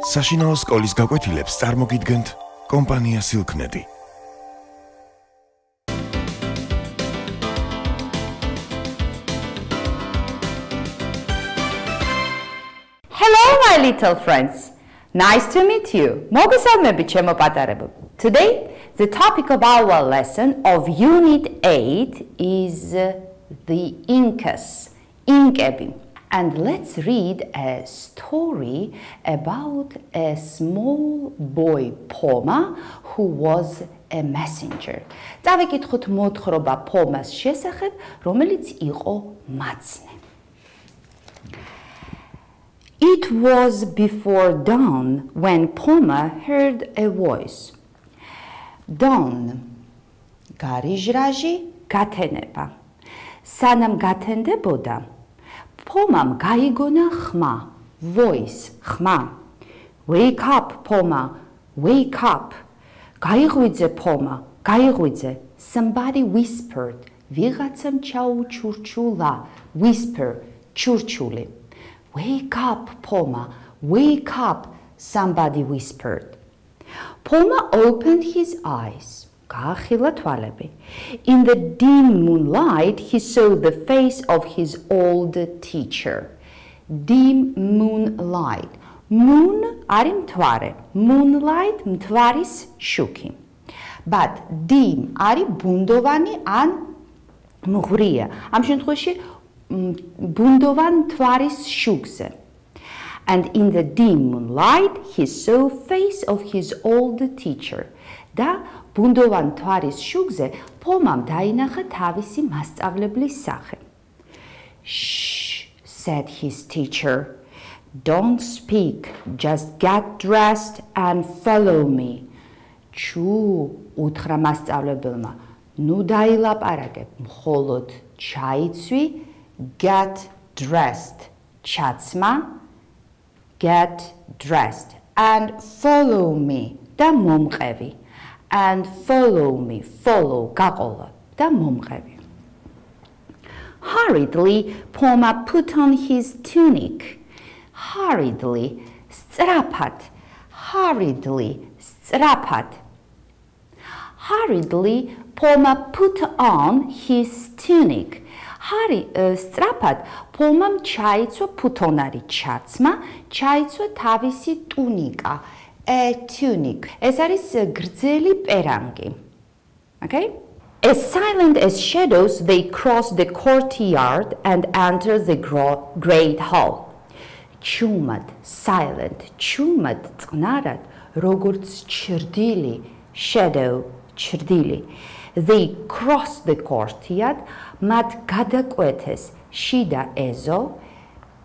საშინაო სკოლის გაკვეთილებს წარმოგიდგენთ კომპანია Silknedi. Hello my little friends. Nice to meet you. მოგესალმებით ჩემო პატარებო. Today the topic of our lesson of Unit 8 is the Incas, Inkebi. And let's read a story about a small boy Poma who was a messenger. დავიკითხოთ მოთხრობა Pomas შესახებ, რომელიც იყო მაცნე. It was before dawn when Poma heard a voice. Dawn, gariჟრაჟი გათენება. სანამ გათენდებოდა, Pomam gaigona khma, voice, khma. Wake up, Poma, wake up. Gaigwidze, Poma, gaigwidze. Somebody whispered. Vigatsam chau churchula, whisper, churchuli. Wake up, Poma, wake up, somebody whispered. Poma opened his eyes. In the dim moonlight, he saw the face of his old teacher. Dim moonlight. Moon ari mtvare. Moonlight mtvaris shuki. But dim ari bundovani an mghriya. Am შემთხვევაში bundovan mtvaris shugze. And in the dim moonlight, he saw face of his old teacher. Da bundovან თვარის შუგზე Pomam დაინახა თავისი მასწავლებლის სახე. Shh, said his teacher. Don't speak, just get dressed and follow me. Ჩუ, უთხრა მასწავლებელმა, ნუ დაილაპარაკებ, მხოლოდ ჩაიცვი, get dressed, ჩაცმა, get dressed, and follow me, და მომყევი. And follow me, follow, გაყოლა და მომყევი. Hurriedly, Poma put on his tunic. Hurriedly, სწრაფად, hurriedly, სწრაფად. Hurriedly, Poma put on his tunic. სწრაფად, Pomam ჩაიცვა ფუთონარი ჩაცმა, ჩაიცვა თავისი ტუნიკა. A tunic. Ez არის გრძელი პერანგი. Okay? As silent as shadows, they crossed the courtyard and entered the great hall. Chumad, silent, chumad, წნარად, როგორც ჩრდილი, shadow, ჩრდილი. They crossed the courtyard, მათ გადაკვეთეს შიდა ეზო,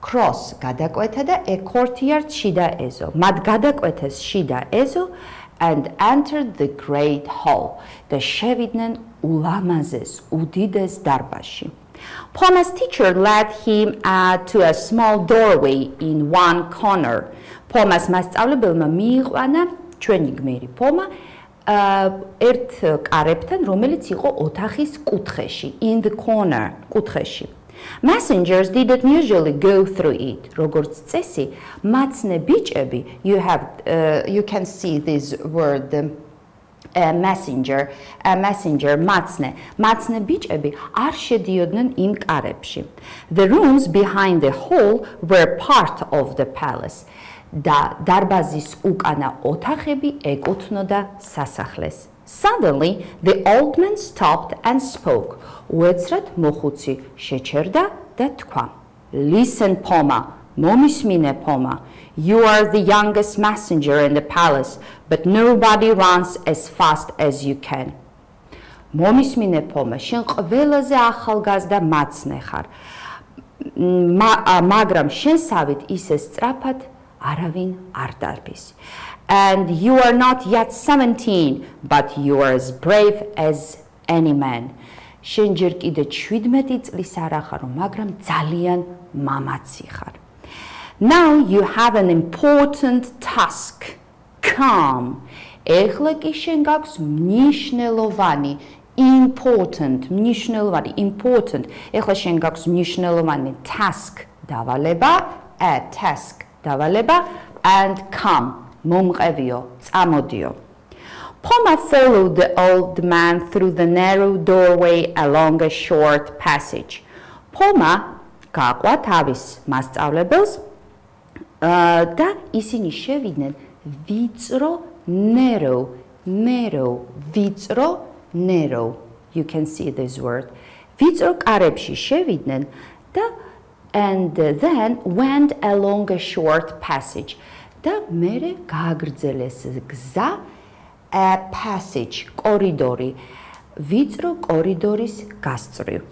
cross გადაკვეთა და a courtyard შიდა ეზო. მათ გადაკვეთეს შიდა ეზო and entered the great hall. და შევიდნენ ულამაზეს, უდიდეს დარბაზში. Poma's teacher led him to a small doorway in one corner. Poma's მასწავლებელმა მიიყვანა ჩვენი გმირი Poma ერთ კარებთან, რომელიც იყო ოთახის კუთხეში, in the corner, კუთხეში. Messengers didn't usually go through it. როგორც წესი, მაცნე ბიჭები, you can see this word messenger, მაცნე ბიჭები არ შედიოდნენ იმ კარებში. The rooms behind the hall were part of the palace. და დარბაზის უკანა ოთახები ეკუთვნოდა სასახლეს. Suddenly, the old man stopped and spoke. უეცრად მოხუცი შეჩერდა და თქვა. Listen, Poma, მომისმინე Poma. You are the youngest messenger in the palace, but nobody runs as fast as you can. მომისმინე Poma, შენ ყველაზე ახალგაზრდა მაცნე ხარ. მაგრამ შენსავით ისე სწრაფად არავინ არ დარბის. And you are not yet 17, but you are as brave as any man. შენ ჯერ კიდე 17 წლის არ ახარო, მაგრამ ძალიან მამაცი ხარ. Now you have an important task. Come. ეხლა კი შენ გაქვს მნიშვნელოვანი, important, მნიშვნელოვანი, important. ეხლა შენ გაქვს მნიშვნელოვანი task დავალება, a task დავალება and come. მომყევიო, წამოდიო. Poma followed the old man through the narrow doorway along a short passage. Poma გაყვა თავის მასწავლებელს და ისინი შევიდნენ ვიწრო narrow. You can see this word. ვიწრო კარებში შევიდნენ და and then went along a short passage. და მერე გააგრძელეს გზა passage კორიდორი ვიწრო კორიდორის გასწვრივ.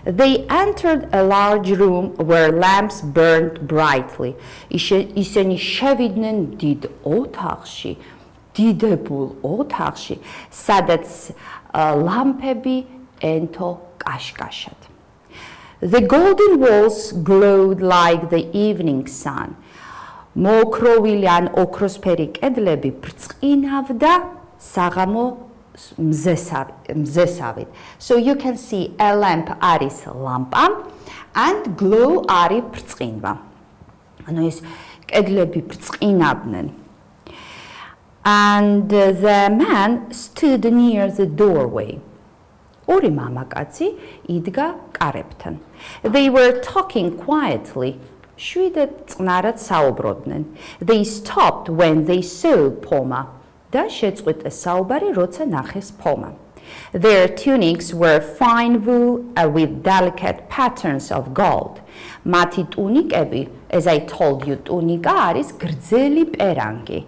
They entered a large room where lamps burned brightly. ისინი შევიდნენ დიდ ოთახში, დიდებულ ოთახში, სადაც ლამპები ენთო კაშკაშად. The golden walls glowed like the evening sun. მოოქროვილი ან ოქროსფერი კედლები ბრწყინავდა საღამო მზესავით. So you can see a lamp არის ლამპა and glow არის ბრწყინვა. ანუ ეს კედლები ბრწყინავდნენ. And the man stood near the doorway. ორი მამაკაცი იდგა კარებთან. They were talking quietly. შვიდად წყნარად საუბრობდნენ. They stopped when they saw Poma. და შეწყვიტა საუბარი, როცა ნახეს Poma. Their tunics were fine wool with delicate patterns of gold. მათი ტუნიკები, as I told you, ტუნიკა არის გრძელი პერანგი.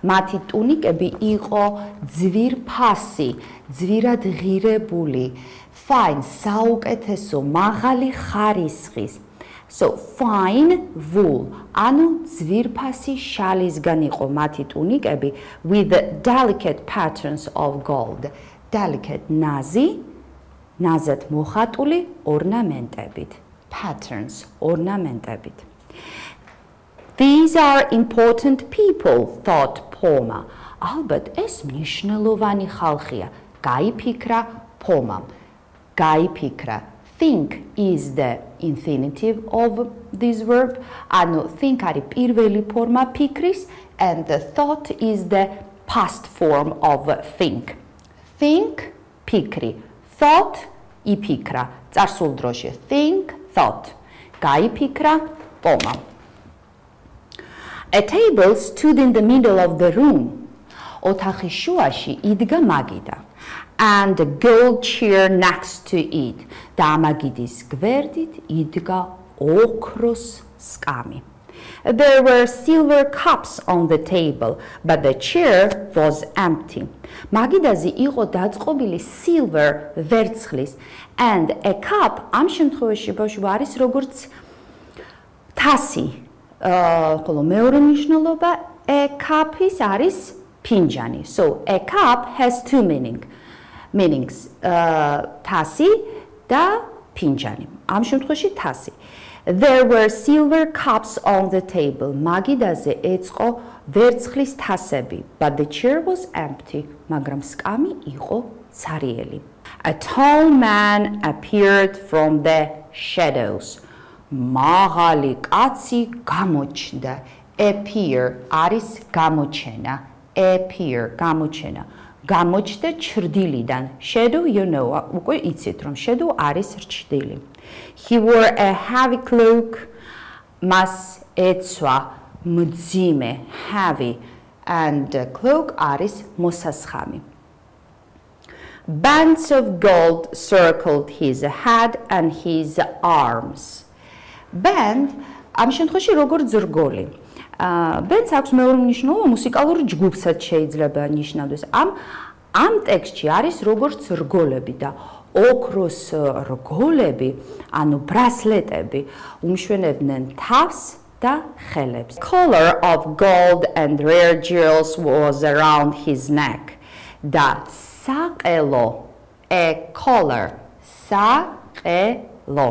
მათი ტუნიკები იყო ძვირფასი, ძვირად ღირებული, fine, საუკეთესო, მაღალი ხარისხის. So fine wool, ანუ ძვირფასი შალისგან იყო მათი ტუნიკები with delicate patterns of gold. Delicate ნაზად მოხატული ორნამენტებით. Patterns, ორნამენტებით. These are important people, thought Poma. ალბათ ეს მნიშვნელოვანი ხალხია. გაიფიქრა Pomam. გაიფიქრა. Think is the infinitive of this verb. ანუ think არის პირველი ფორმა ფიქრის and the thought is the past form of think. Think, ფიქრი. Thought, იფიქრა. წარსულ დროში. Think, thought. გაიფიქრა Poma. A table stood in the middle of the room. ოთახის შუაში იდგა მაგიდა. And a gold chair next to it. და მაგიდის გვერდით იდგა ოქროს სკამი. There were silver cups on the table, but the chair was empty. მაგიდაზე იყო დაწყობილი silver ვერცხლის and a cup ამ შემთხვევაში ბავშვო არის როგორც თასი. ხოლო მეორე მნიშვნელობა a cup-ის არის ფინჯანი. So a cup has two meanings. თასი და ფინჯანი. ამ შემთხვევაში თასი. There were silver cups on the table. მაგიდაზე ეწყო ვერცხლის თასები, but the chair was empty. მაგრამ სკამი იყო ცარიელი. A tall man appeared from the shadows. მაღალი კაცი გამოჩნდა. Appear არის გამოჩენა. Appear გამოჩენა. გამოჩნდა ჩრდილიდან. Shadow, you know, უკვე იცით რომ shadow არის რჩდილი. He wore a heavy cloak. მას ეცვა მძიმე, heavy, and cloak არის მოსასხამი. Bands of gold circled his head and his arms. Band ამ შემთხვევაში როგორც ზრგოლი. Bands აქვს მეორე მნიშვნელობა, მუსიკალური ჯგუფსაც შეიძლება ნიშნავდეს. ამ ტექსტში არის როგორც რგოლები და ოქროს რგოლები, ანუ ბრასლეტები უმშვენებდნენ თავს და ხელებს. Collar of gold and rare jewels was around his neck. და საყელო, a collar, საყელო.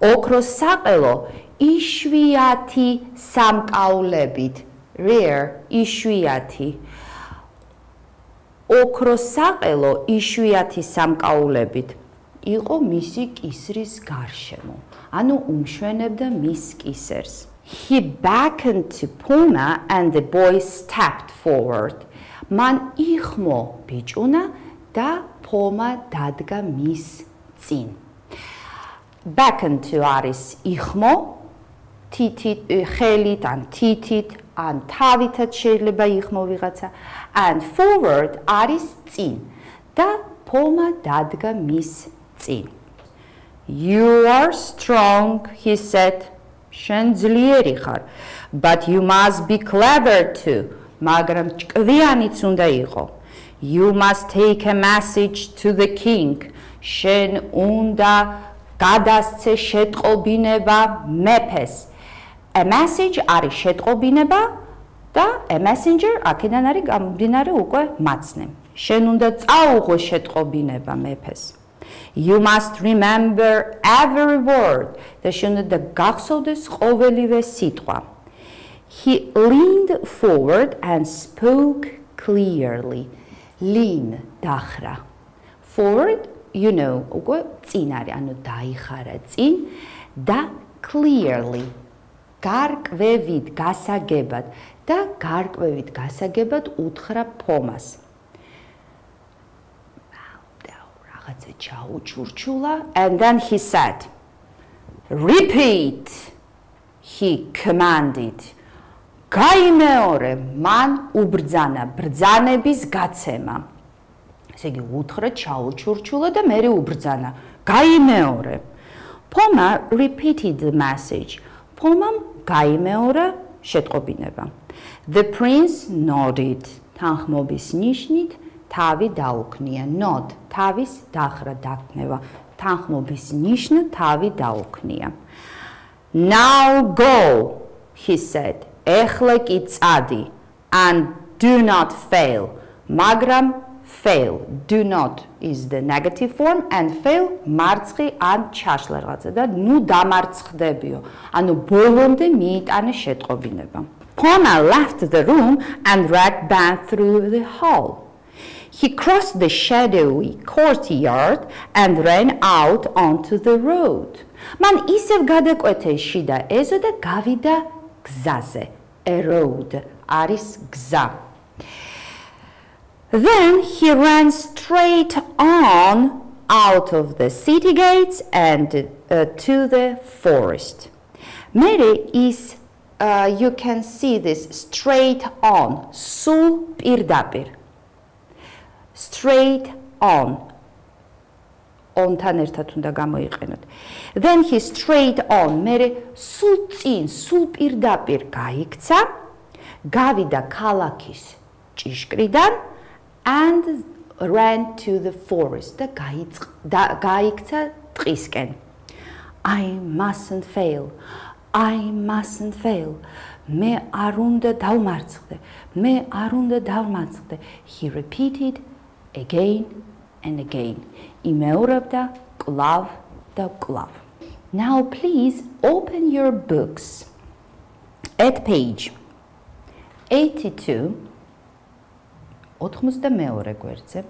ოქროს საყელო იშვიათი სამკაულებით, rare, იშვიათი. ოქროს საყელო იშვიათი სამკაულებით იყო მისი კისრის გარშემო. ანუ უმშვენებდა მის კისერს. He beckoned to Puma and the boy stepped forward. Man იხმო ბიჭუნა და Puma დადგა მის წინ. Beckon to არის იხმო, თითით, ხელით ან თითით, ან თავითაც შეიძლება იხმო ვიღაცა, and forward არის წინ და Puma დადგა მის წინ. You are strong, he said. შენ ძლიერი ხარ, but you must be clever too. მაგრამ ჭკვიანიც უნდა იყო. You must take a message to the king. შენ უნდა გადასცე შეტყობინება მეფეს. A message არის შეტყობინება და a messenger აქედან არის გამომდინარე უკვე მაცნე. შენ უნდა წაუღო შეტყობინება მეფეს. You must remember every word. და შენ უნდა გახსოვდეს ყოველივე სიტყვა. He leaned forward and spoke clearly. Lean დახრა. Forward, you know, უკვე წინ არის, ანუ დაიხარა წინ და clearly. გარკვევით გასაგებად და გარკვევით გასაგებად უთხრა Poma-ს. რაღაცა ჩაუჩურჩულა and then he said, repeat, he commanded. გაიმეორე, მან უბრძანა, ბრძანების გაცემა. ესე იგი, უთხრა, ჩაუჩურჩულა და მერე უბრძანა. გაიმეორე. Poma repeated the message. Poma-მ გაიმეორა შეტყობინება. The prince nodded. თანხმობის ნიშნით თავი დაუქნია. Nod, თავის დახრა, დაქნევა. თანხმობის ნიშნა თავი დაუქნია. Now go, he said. ეხლა კი წადი and do not fail. მაგრამ fail. Do not is the negative form and fail მარცხი ან ჩაშლა რაღაცა და ნუ დამარცხდებიო. ანუ ბოლომდე მიიტანე შეტყობინება. Poma left the room and ran back through the hall. He crossed the shadowy courtyard and ran out onto the road. Man ისევ გადაკვეთე შიდა ეზო და გავიდა გზაზე. A road არის გზა. Then he ran straight on out of the city gates and to the forest. Mary is you can see this straight on. Sულ პირდაპირ. Straight on. On-თან ერთად უნდა გამოიყენოთ. Then he straight on. მერე სულ წინ, სულ პირდაპირ გაიქცა, გავიდა ქალაქის ჭიშკრიდან and ran to the forest. და გაიქცა ტყისკენ. I mustn't fail. I mustn't fail. მე არ უნდა დავმარცხდე. მე არ უნდა დავმარცხდე. He repeated again and again. იმეორებდა კლავ და კლავ. Now please open your books at page 82 82 გვერდზე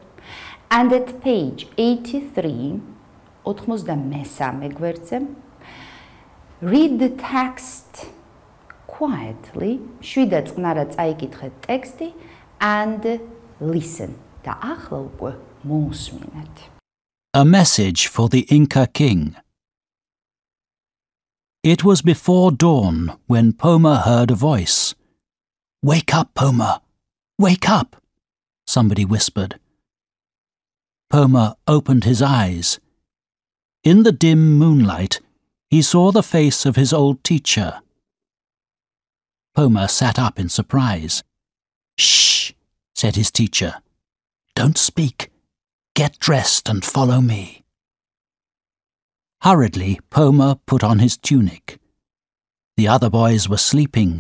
and at page 83 83 გვერდზე. Read the text quietly. შვიდა წყნარა წაიკითხეთ ტექსტი and listen. და ახლა უკვე მოусმინეთ. A message for the Inca king. It was before dawn when Poma heard a voice. "Wake up, Poma! Wake up!" somebody whispered. Poma opened his eyes. In the dim moonlight, he saw the face of his old teacher. Poma sat up in surprise. "Shh," said his teacher. "Don't speak. Get dressed and follow me." Hurriedly, Poma put on his tunic. The other boys were sleeping.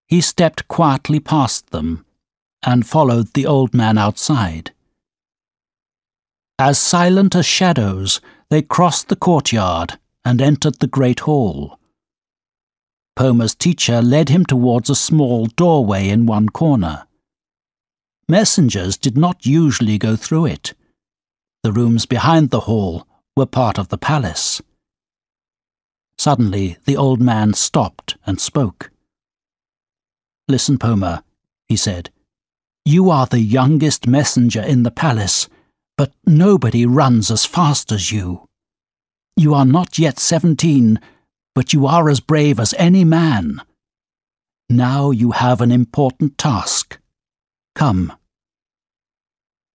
He stepped quietly past them and followed the old man outside. As silent as shadows, they crossed the courtyard and entered the great hall. Poma's teacher led him towards a small doorway in one corner. Messengers did not usually go through it. The rooms behind the hall were part of the palace. Suddenly the old man stopped and spoke. "Listen, Poma," he said. "You are the youngest messenger in the palace, but nobody runs as fast as you. You are not yet 17, but you are as brave as any man. Now you have an important task. Come."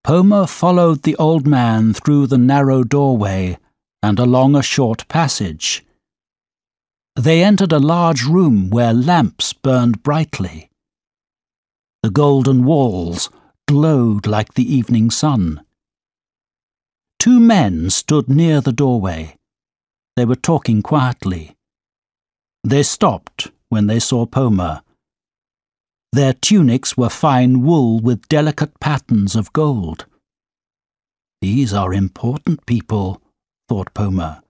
Poma followed the old man through the narrow doorway and along a short passage. They entered a large room where lamps burned brightly. The golden walls glowed like the evening sun. Two men stood near the doorway. They were talking quietly. They stopped when they saw Poma. Their tunics were fine wool with delicate patterns of gold. "These are important people," thought Poma.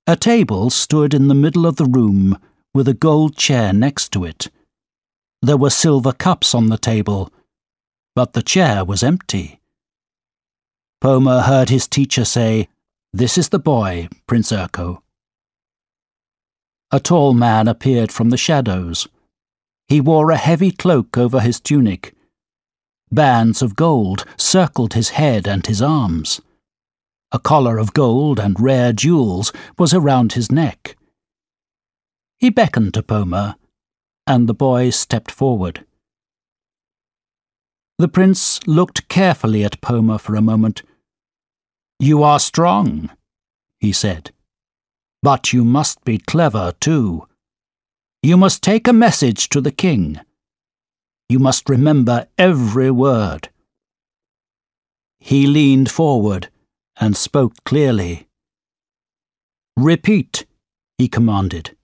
A table stood in the middle of the room with a gold chair next to it. There were silver cups on the table, but the chair was empty. Poma heard his teacher say, "This is the boy, Prince Urko." A tall man appeared from the shadows. He wore a heavy cloak over his tunic. Bands of gold circled his head and his arms. A collar of gold and rare jewels was around his neck. He beckoned to Poma, and the boy stepped forward. The prince looked carefully at Poma for a moment. "You are strong," he said, "but you must be clever too. You must take a message to the king. You must remember every word." He leaned forward and spoke clearly. "Repeat," he commanded.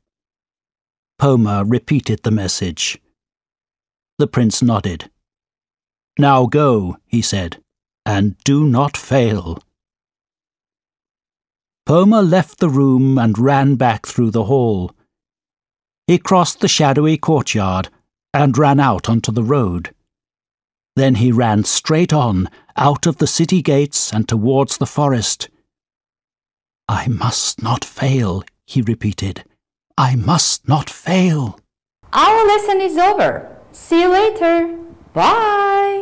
Poma repeated the message. The prince nodded. "Now go," he said, "and do not fail." Poma left the room and ran back through the hall. He crossed the shadowy courtyard and ran out onto the road. Then he ran straight on, out of the city gates and towards the forest. "I must not fail," he repeated. "I must not fail." Our lesson is over. See you later. Bye.